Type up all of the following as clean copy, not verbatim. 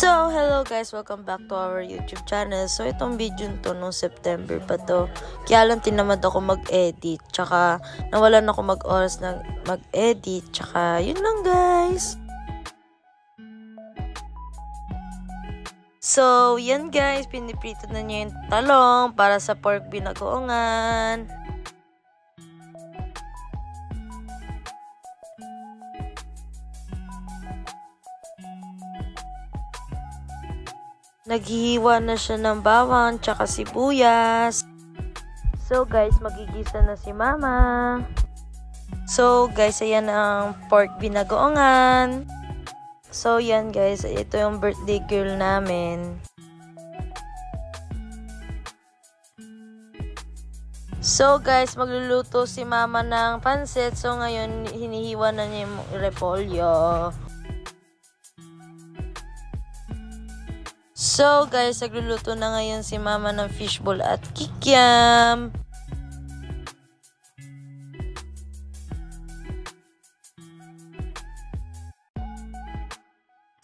So, hello guys! Welcome back to our YouTube channel. So, itong video to nung September pa to. Kaya lang tinamad ako mag-edit. Tsaka, nawalan ako mag-oras ng mag-edit. Tsaka, yun lang guys. So, yan guys. Piniprito na niya yung talong para sa pork binagoongan. Naghihiwa na siya ng bawang tsaka sibuyas. So guys, magigisa na si mama. So guys, ayan ang pork binagoongan. So yan guys, ito yung birthday girl namin. So guys, magluluto si mama ng pansit. So ngayon, hinihiwa na niya yung repolyo. So guys, nagluluto na ngayon si mama ng fishball at kikiam.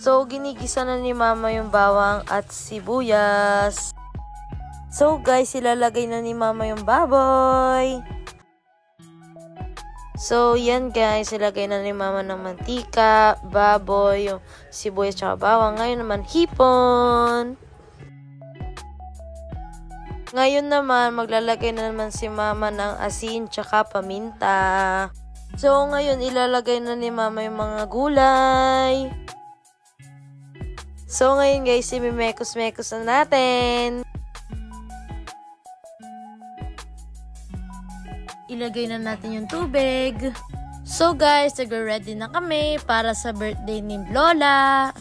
So ginigisa na ni mama yung bawang at sibuyas. So guys, ilalagay na ni mama yung baboy. So, yan guys, ilagay na ni mama ng mantika, baboy, yung sibuyas tsaka bawang. Ngayon naman, hipon. Ngayon naman, maglalagay na naman si mama ng asin tsaka paminta. So, ngayon, ilalagay na ni mama yung mga gulay. So, ngayon guys, imimekos-mekos na natin. Ilagay na natin yung tubig. So guys, nag-ready na kami para sa birthday ni Lola.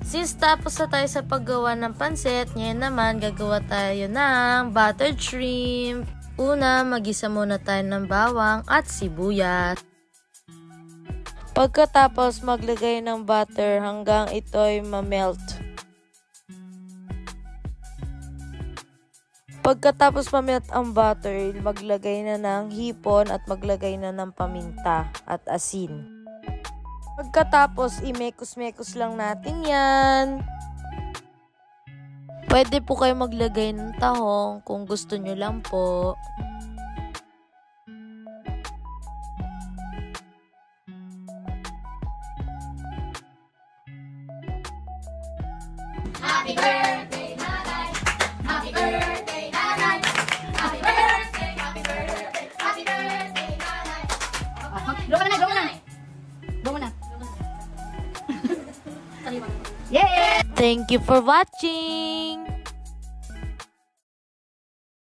Since tapos na tayo sa paggawa ng pansit, ngayon naman gagawa tayo ng buttered shrimp. Una, magisa muna tayo ng bawang at sibuyas. Pagkatapos, maglagay ng butter hanggang ito'y ma-melt. Pagkatapos mamelt ang butter, maglagay na ng hipon at maglagay na ng paminta at asin. Pagkatapos, imekos-mekos lang natin yan. Pwede po kayo maglagay ng tahong kung gusto nyo lang po. Happy birthday, Nanay! Happy birthday! Go na. Yay! Thank you for watching!